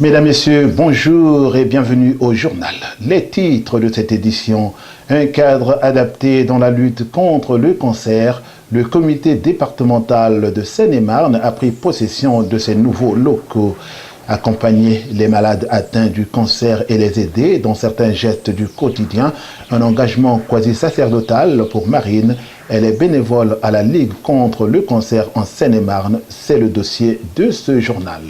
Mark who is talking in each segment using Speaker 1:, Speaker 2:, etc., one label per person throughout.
Speaker 1: Mesdames, Messieurs, bonjour et bienvenue au journal. Les titres de cette édition: un cadre adapté dans la lutte contre le cancer. Le comité départemental de Seine-et-Marne a pris possession de ces nouveaux locaux. Accompagner les malades atteints du cancer et les aider dans certains gestes du quotidien, un engagement quasi sacerdotal pour Marine. Elle est bénévole à la Ligue contre le cancer en Seine-et-Marne. C'est le dossier de ce journal.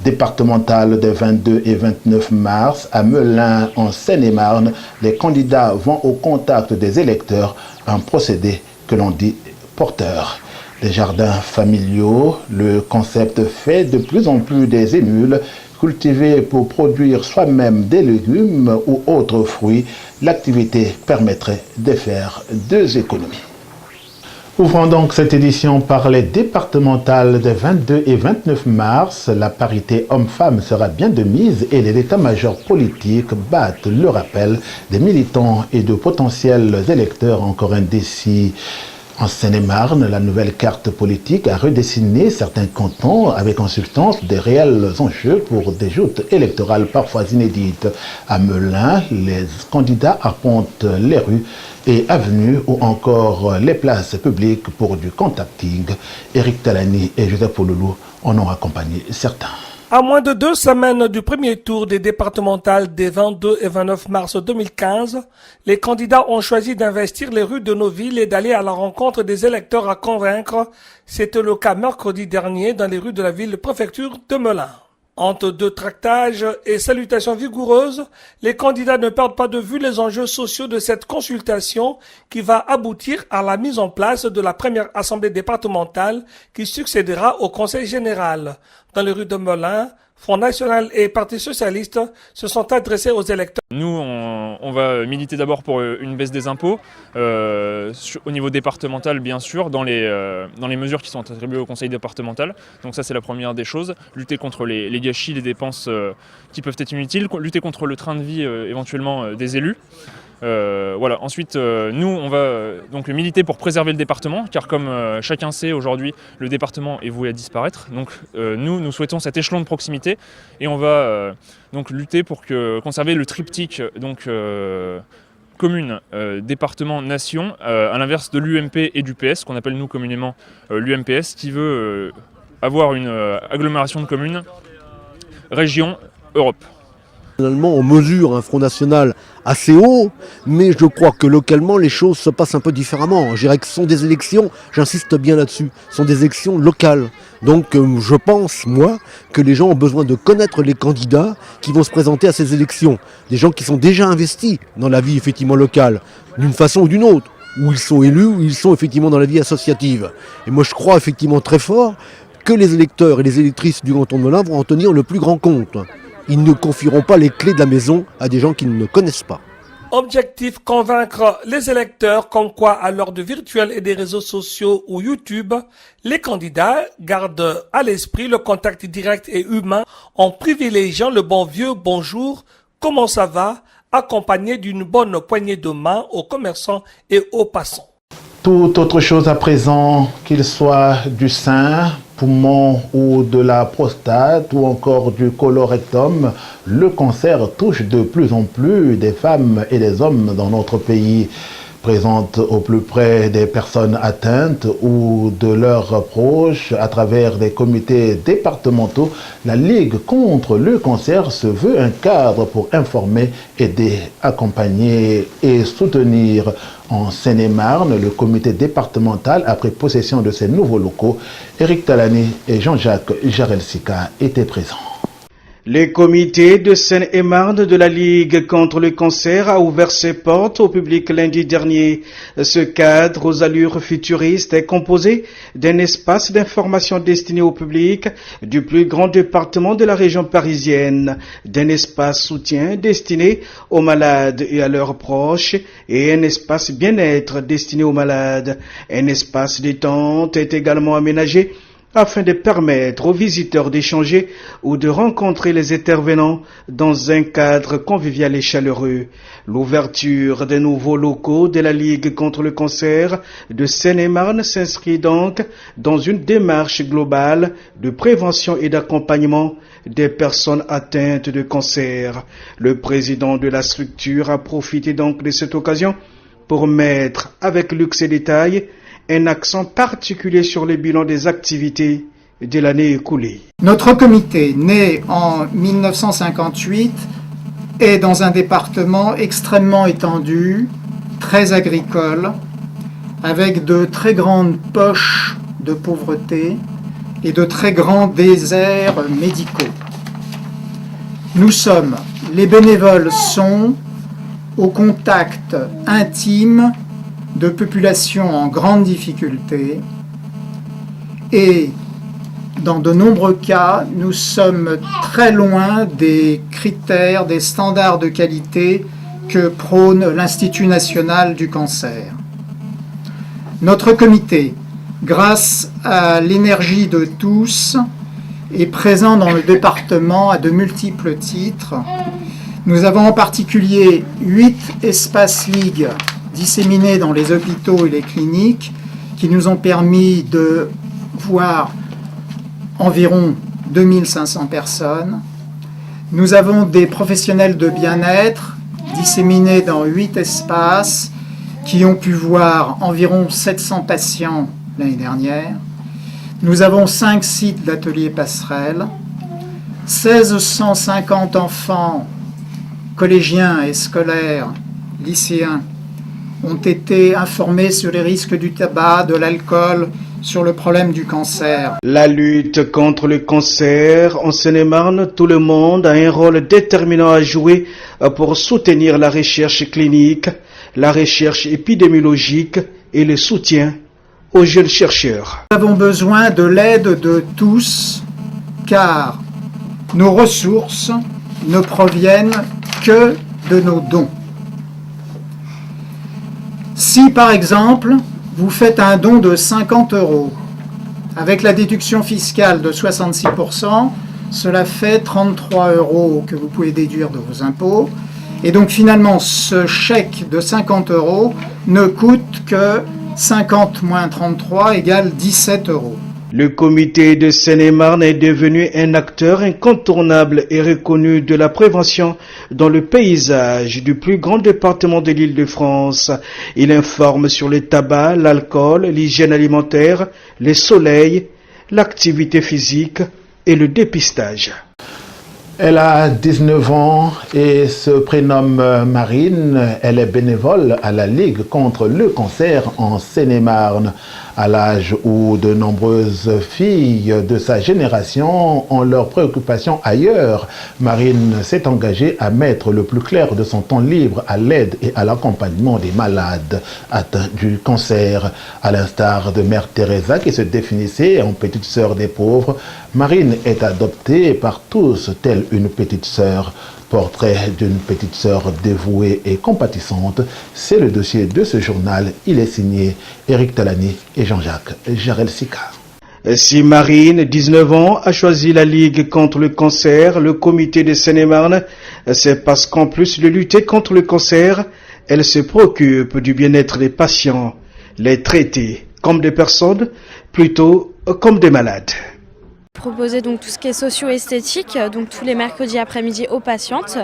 Speaker 1: Départemental des 22 et 29 mars à Melun en Seine-et-Marne, les candidats vont au contact des électeurs, un procédé que l'on dit porteur. Les jardins familiaux, le concept fait de plus en plus des émules cultivés pour produire soi-même des légumes ou autres fruits. L'activité permettrait de faire deux économies. Ouvrons donc cette édition par les départementales des 22 et 29 mars. La parité homme-femme sera bien de mise et les états-majors politiques battent le rappel des militants et de potentiels électeurs encore indécis. En Seine-et-Marne, la nouvelle carte politique a redessiné certains cantons avec en substance des réels enjeux pour des joutes électorales parfois inédites. À Melun, les candidats arpentent les rues et avenues ou encore les places publiques pour du contacting. Éric Talani et Joseph Pouloulou en ont accompagné certains.
Speaker 2: À moins de 2 semaines du premier tour des départementales des 22 et 29 mars 2015, les candidats ont choisi d'investir les rues de nos villes et d'aller à la rencontre des électeurs à convaincre. C'était le cas mercredi dernier dans les rues de la ville-préfecture de Melun. Entre deux tractages et salutations vigoureuses, les candidats ne perdent pas de vue les enjeux sociaux de cette consultation qui va aboutir à la mise en place de la première assemblée départementale qui succédera au Conseil général. Dans les rues de Melun, Front National et Parti Socialiste se sont adressés aux électeurs.
Speaker 3: Nous, on va militer d'abord pour une baisse des impôts, au niveau départemental bien sûr, dans les mesures qui sont attribuées au conseil départemental. Donc ça c'est la première des choses, lutter contre les gâchis, les dépenses qui peuvent être inutiles, lutter contre le train de vie éventuellement des élus. Voilà. Ensuite, nous, on va donc militer pour préserver le département, car comme chacun sait aujourd'hui, le département est voué à disparaître. Donc nous souhaitons cet échelon de proximité et on va donc lutter pour conserver le triptyque donc commune, département, nation, à l'inverse de l'UMP et du PS, qu'on appelle nous communément l'UMPS, qui veut avoir une agglomération de communes, région, Europe.
Speaker 4: Finalement, on mesure un Front National assez haut, mais je crois que localement, les choses se passent un peu différemment. Je dirais que ce sont des élections, j'insiste bien là-dessus, ce sont des élections locales. Donc je pense, moi, que les gens ont besoin de connaître les candidats qui vont se présenter à ces élections. Des gens qui sont déjà investis dans la vie effectivement locale, d'une façon ou d'une autre, où ils sont élus, où ils sont effectivement dans la vie associative. Et moi je crois effectivement très fort que les électeurs et les électrices du canton de Melun vont en tenir le plus grand compte. Ils ne confieront pas les clés de la maison à des gens qu'ils ne connaissent pas.
Speaker 2: Objectif: convaincre les électeurs comme quoi à l'heure du virtuel et des réseaux sociaux ou YouTube, les candidats gardent à l'esprit le contact direct et humain en privilégiant le bon vieux bonjour, comment ça va, accompagné d'une bonne poignée de main aux commerçants et aux passants.
Speaker 1: Toute autre chose à présent, qu'il soit du sein, poumon ou de la prostate ou encore du colorectum, le cancer touche de plus en plus des femmes et des hommes dans notre pays. Présente au plus près des personnes atteintes ou de leurs proches à travers des comités départementaux, la Ligue contre le cancer se veut un cadre pour informer, aider, accompagner et soutenir. En Seine-et-Marne, le comité départemental a pris possession de ces nouveaux locaux. Éric Talani et Jean-Jacques Jarelsika étaient présents.
Speaker 5: Le comité de Seine-et-Marne de la Ligue contre le cancer a ouvert ses portes au public lundi dernier. Ce cadre aux allures futuristes est composé d'un espace d'information destiné au public du plus grand département de la région parisienne, d'un espace soutien destiné aux malades et à leurs proches et un espace bien-être destiné aux malades. Un espace détente est également aménagé afin de permettre aux visiteurs d'échanger ou de rencontrer les intervenants dans un cadre convivial et chaleureux. L'ouverture des nouveaux locaux de la Ligue contre le cancer de Seine-et-Marne s'inscrit donc dans une démarche globale de prévention et d'accompagnement des personnes atteintes de cancer. Le président de la structure a profité donc de cette occasion pour mettre, avec luxe et détail, un accent particulier sur le bilan des activités de l'année écoulée.
Speaker 6: Notre comité, né en 1958, est dans un département extrêmement étendu, très agricole, avec de très grandes poches de pauvreté et de très grands déserts médicaux. Les bénévoles sont au contact intime de populations en grande difficulté et dans de nombreux cas, nous sommes très loin des critères, des standards de qualité que prône l'Institut national du cancer. Notre comité, grâce à l'énergie de tous, est présent dans le département à de multiples titres. Nous avons en particulier 8 espaces ligues disséminés dans les hôpitaux et les cliniques qui nous ont permis de voir environ 2500 personnes. Nous avons des professionnels de bien-être disséminés dans 8 espaces qui ont pu voir environ 700 patients l'année dernière. Nous avons 5 sites d'ateliers passerelles, 1650 enfants collégiens et scolaires, lycéens, ont été informés sur les risques du tabac, de l'alcool, sur le problème du cancer.
Speaker 5: La lutte contre le cancer en Seine-et-Marne, tout le monde a un rôle déterminant à jouer pour soutenir la recherche clinique, la recherche épidémiologique et le soutien aux jeunes chercheurs.
Speaker 6: Nous avons besoin de l'aide de tous, car nos ressources ne proviennent que de nos dons. Si par exemple, vous faites un don de 50 €, avec la déduction fiscale de 66%, cela fait 33 € que vous pouvez déduire de vos impôts. Et donc finalement, ce chèque de 50 € ne coûte que 50 moins 33 égale 17 €.
Speaker 5: Le comité de Seine-et-Marne est devenu un acteur incontournable et reconnu de la prévention dans le paysage du plus grand département de l'Île-de-France. Il informe sur le tabac, l'alcool, l'hygiène alimentaire, le soleil, l'activité physique et le dépistage.
Speaker 1: Elle a 19 ans et se prénomme Marine. Elle est bénévole à la Ligue contre le cancer en Seine-et-Marne. À l'âge où de nombreuses filles de sa génération ont leurs préoccupations ailleurs, Marine s'est engagée à mettre le plus clair de son temps libre à l'aide et à l'accompagnement des malades atteints du cancer. À l'instar de Mère Teresa qui se définissait en petite sœur des pauvres, Marine est adoptée par tous telle une petite sœur. Portrait d'une petite sœur dévouée et compatissante, c'est le dossier de ce journal. Il est signé Éric Talani et Jean-Jacques Jarel-Sika.
Speaker 5: Si Marine, 19 ans, a choisi la Ligue contre le cancer, le comité de Seine-et-Marne, c'est parce qu'en plus de lutter contre le cancer, elle se préoccupe du bien-être des patients, les traiter comme des personnes, plutôt comme des malades.
Speaker 7: Proposer donc tout ce qui est socio-esthétique, donc tous les mercredis après-midi aux patientes.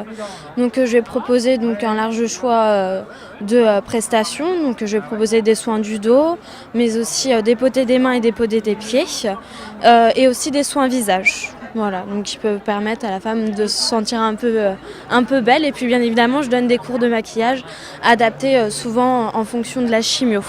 Speaker 7: Donc je vais proposer donc un large choix de prestations. Donc je vais proposer des soins du dos, mais aussi dépoter des mains et dépoter des pieds, et aussi des soins visage. Voilà, donc qui peuvent permettre à la femme de se sentir un peu belle. Et puis bien évidemment, je donne des cours de maquillage adaptés souvent en fonction de la chimio.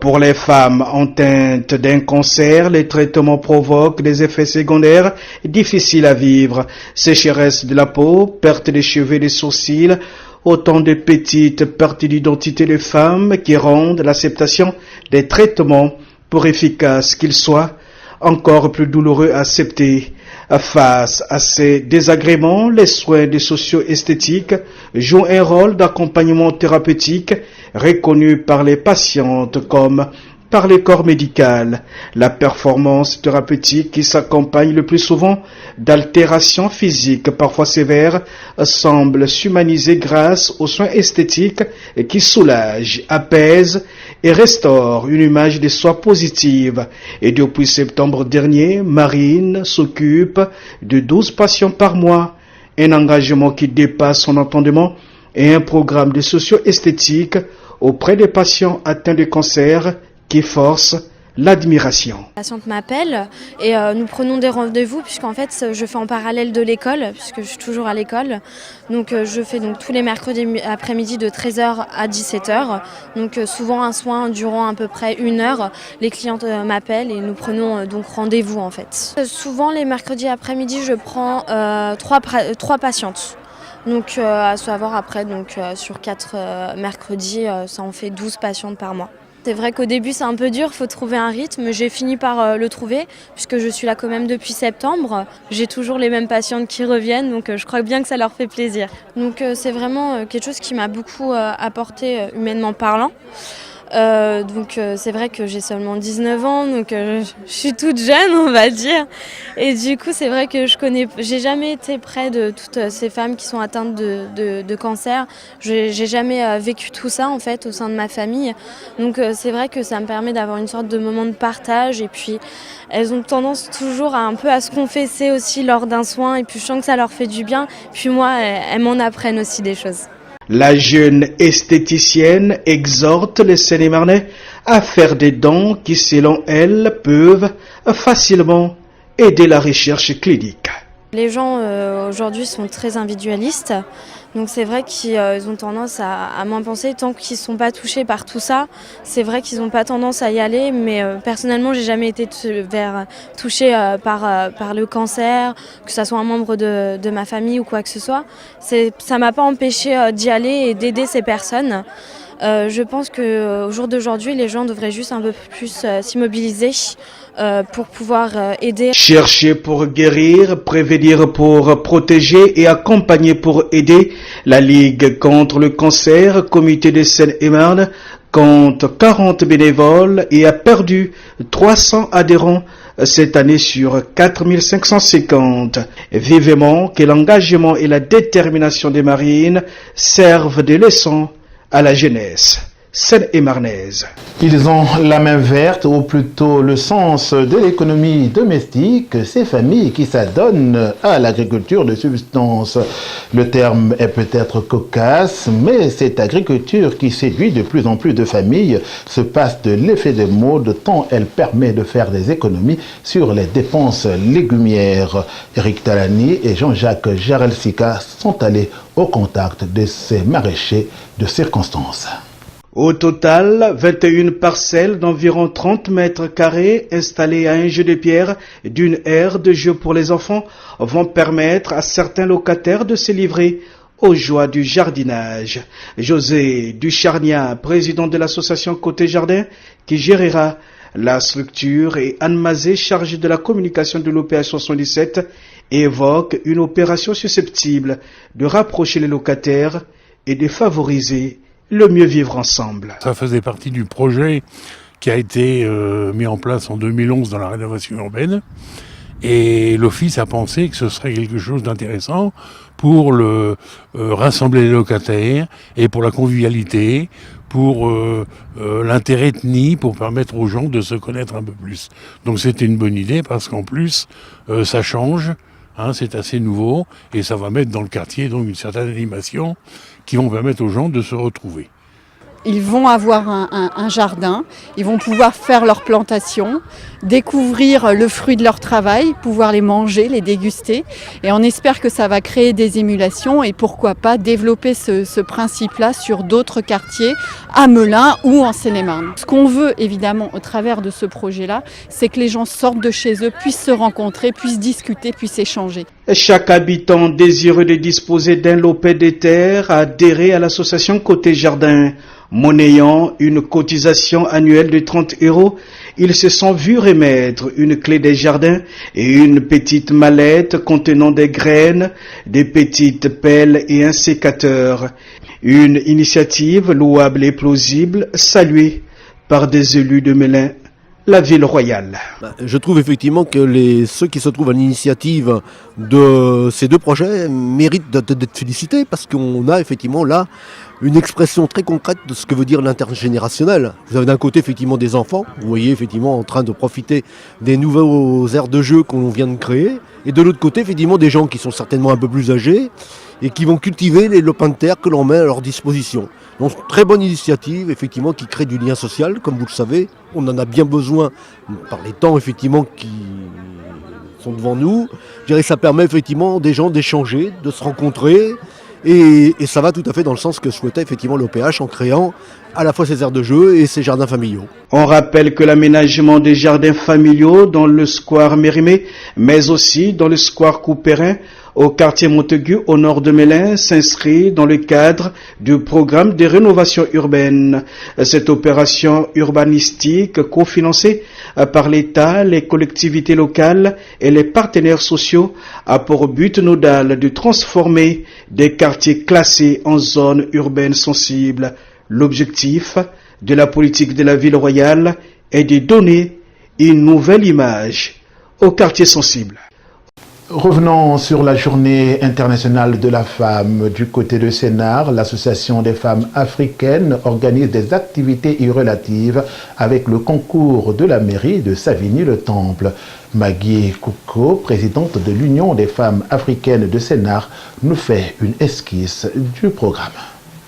Speaker 5: Pour les femmes atteintes d'un cancer, les traitements provoquent des effets secondaires difficiles à vivre. Sécheresse de la peau, perte des cheveux et des sourcils, autant de petites pertes d'identité des femmes qui rendent l'acceptation des traitements, pour efficaces qu'ils soient, encore plus douloureux à accepter. Face à ces désagréments, les soins de socio-esthétique jouent un rôle d'accompagnement thérapeutique reconnu par les patientes comme par le corps médical. La performance thérapeutique qui s'accompagne le plus souvent d'altérations physiques parfois sévères semble s'humaniser grâce aux soins esthétiques qui soulagent, apaisent et restaurent une image de soi positive. Et depuis septembre dernier, Marine s'occupe de 12 patients par mois, un engagement qui dépasse son entendement et un programme de socio-esthétique auprès des patients atteints de cancer qui force l'admiration.
Speaker 7: La patiente m'appelle et nous prenons des rendez-vous puisqu'en fait je fais en parallèle de l'école puisque je suis toujours à l'école. Donc je fais donc tous les mercredis après-midi de 13h à 17h. Donc souvent un soin durant à peu près 1 heure. Les clientes m'appellent et nous prenons donc rendez-vous en fait. Souvent les mercredis après-midi je prends 3 patientes. Donc à savoir après sur 4 mercredis ça en fait 12 patientes par mois. C'est vrai qu'au début c'est un peu dur, il faut trouver un rythme. J'ai fini par le trouver puisque je suis là quand même depuis septembre. J'ai toujours les mêmes patientes qui reviennent donc je crois bien que ça leur fait plaisir. Donc c'est vraiment quelque chose qui m'a beaucoup apporté humainement parlant. C'est vrai que j'ai seulement 19 ans, donc je suis toute jeune, on va dire. Et du coup, c'est vrai que j'ai jamais été près de toutes ces femmes qui sont atteintes de cancer. J'ai jamais vécu tout ça en fait au sein de ma famille. Donc c'est vrai que ça me permet d'avoir une sorte de moment de partage. Et puis elles ont tendance toujours un peu à se confesser aussi lors d'un soin. Et puis je sens que ça leur fait du bien. Puis moi, elles m'en apprennent aussi des choses.
Speaker 5: La jeune esthéticienne exhorte les Seine-et-Marnais à faire des dons qui, selon elle, peuvent facilement aider la recherche clinique.
Speaker 7: Les gens aujourd'hui sont très individualistes, donc c'est vrai qu'ils ont tendance à moins penser tant qu'ils ne sont pas touchés par tout ça. C'est vrai qu'ils n'ont pas tendance à y aller, mais personnellement j'ai jamais été touchée par le cancer, que ce soit un membre de ma famille ou quoi que ce soit. Ça m'a pas empêché d'y aller et d'aider ces personnes. Je pense qu'au jour d'aujourd'hui, les gens devraient juste un peu plus s'immobiliser pour pouvoir aider.
Speaker 5: Chercher pour guérir, prévenir pour protéger et accompagner pour aider. La Ligue contre le cancer, comité de Seine-et-Marne, compte 40 bénévoles et a perdu 300 adhérents cette année sur 4550. Vivement que l'engagement et la détermination des marines servent de leçons à la jeunesse seine-et-marnaise.
Speaker 1: Ils ont la main verte, ou plutôt le sens de l'économie domestique, ces familles qui s'adonnent à l'agriculture de subsistance. Le terme est peut-être cocasse, mais cette agriculture qui séduit de plus en plus de familles se passe de l'effet de mode tant elle permet de faire des économies sur les dépenses légumières. Eric Talani et Jean-Jacques Jarelsika sont allés au contact de ces maraîchers de circonstance.
Speaker 5: Au total, 21 parcelles d'environ 30 mètres carrés installées à un jeu de pierre d'une aire de jeu pour les enfants vont permettre à certains locataires de se livrer aux joies du jardinage. José Ducharnia, président de l'association Côté Jardin, qui gérera la structure, et Anne Mazé, chargée de la communication de l'OPA 77, évoque une opération susceptible de rapprocher les locataires et de favoriser le mieux vivre ensemble.
Speaker 8: Ça faisait partie du projet qui a été mis en place en 2011 dans la rénovation urbaine. Et l'Office a pensé que ce serait quelque chose d'intéressant pour rassembler les locataires et pour la convivialité, pour l'intérêt ethnie, pour permettre aux gens de se connaître un peu plus. Donc c'était une bonne idée parce qu'en plus, ça change. C'est assez nouveau et ça va mettre dans le quartier donc une certaine animation qui vont permettre aux gens de se retrouver.
Speaker 9: Ils vont avoir un jardin, ils vont pouvoir faire leurs plantations, découvrir le fruit de leur travail, pouvoir les manger, les déguster. Et on espère que ça va créer des émulations et pourquoi pas développer ce principe-là sur d'autres quartiers, à Melun ou en Seine-et-Marne. Ce qu'on veut évidemment au travers de ce projet-là, c'est que les gens sortent de chez eux, puissent se rencontrer, puissent discuter, puissent échanger.
Speaker 5: Chaque habitant désireux de disposer d'un lopin de terre a adhéré à l'association Côté Jardin. Monnayant une cotisation annuelle de 30 €, ils se sont vus remettre une clé des jardins et une petite mallette contenant des graines, des petites pelles et un sécateur. Une initiative louable et plausible, saluée par des élus de Mélin, la ville royale.
Speaker 4: Je trouve effectivement que ceux qui se trouvent à l'initiative de ces deux projets méritent d'être félicités parce qu'on a effectivement là une expression très concrète de ce que veut dire l'intergénérationnel. Vous avez d'un côté effectivement des enfants, vous voyez effectivement en train de profiter des nouveaux aires de jeu qu'on vient de créer, et de l'autre côté effectivement des gens qui sont certainement un peu plus âgés et qui vont cultiver les lopins de terre que l'on met à leur disposition. Donc très bonne initiative effectivement qui crée du lien social, comme vous le savez, on en a bien besoin par les temps effectivement qui sont devant nous. Je dirais que ça permet effectivement des gens d'échanger, de se rencontrer. Et ça va tout à fait dans le sens que souhaitait effectivement l'OPH en créant à la fois ces aires de jeu et ces jardins familiaux.
Speaker 5: On rappelle que l'aménagement des jardins familiaux dans le square Mérimée, mais aussi dans le square Couperin, au quartier Montaigu, au nord de Mélin, s'inscrit dans le cadre du programme de rénovation urbaine. Cette opération urbanistique cofinancée par l'État, les collectivités locales et les partenaires sociaux a pour but nodal de transformer des quartiers classés en zones urbaines sensibles. L'objectif de la politique de la ville royale est de donner une nouvelle image aux quartiers sensibles.
Speaker 1: Revenons sur la journée internationale de la femme. Du côté de Sénart, l'association des femmes africaines organise des activités y relatives avec le concours de la mairie de Savigny-le-Temple. Maggie Kouko, présidente de l'Union des femmes africaines de Sénart, nous fait une esquisse du programme.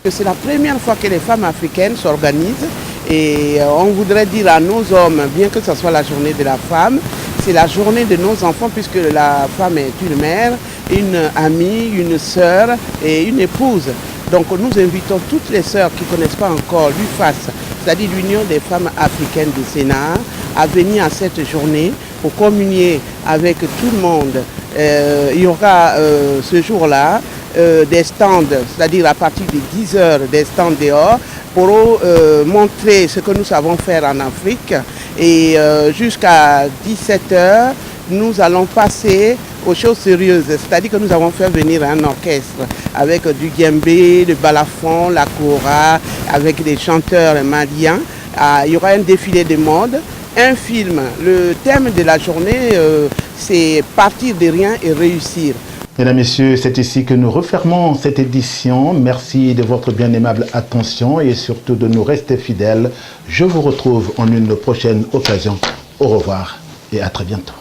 Speaker 10: C'est la première fois que les femmes africaines s'organisent et on voudrait dire à nos hommes, bien que ce soit la journée de la femme, c'est la journée de nos enfants puisque la femme est une mère, une amie, une sœur et une épouse. Donc nous invitons toutes les sœurs qui ne connaissent pas encore l'UFAS, c'est-à-dire l'Union des femmes africaines du Sénat, à venir à cette journée pour communier avec tout le monde. Il y aura ce jour-là des stands, c'est-à-dire à partir de 10h des stands dehors pour montrer ce que nous savons faire en Afrique et jusqu'à 17h nous allons passer aux choses sérieuses, c'est-à-dire que nous avons fait venir un orchestre avec du djembé, le balafon, la kora, avec des chanteurs maliens. Il y aura un défilé de mode, un film. Le thème de la journée c'est partir de rien et réussir.
Speaker 1: Mesdames, Messieurs, c'est ici que nous refermons cette édition. Merci de votre bien aimable attention et surtout de nous rester fidèles. Je vous retrouve en une prochaine occasion. Au revoir et à très bientôt.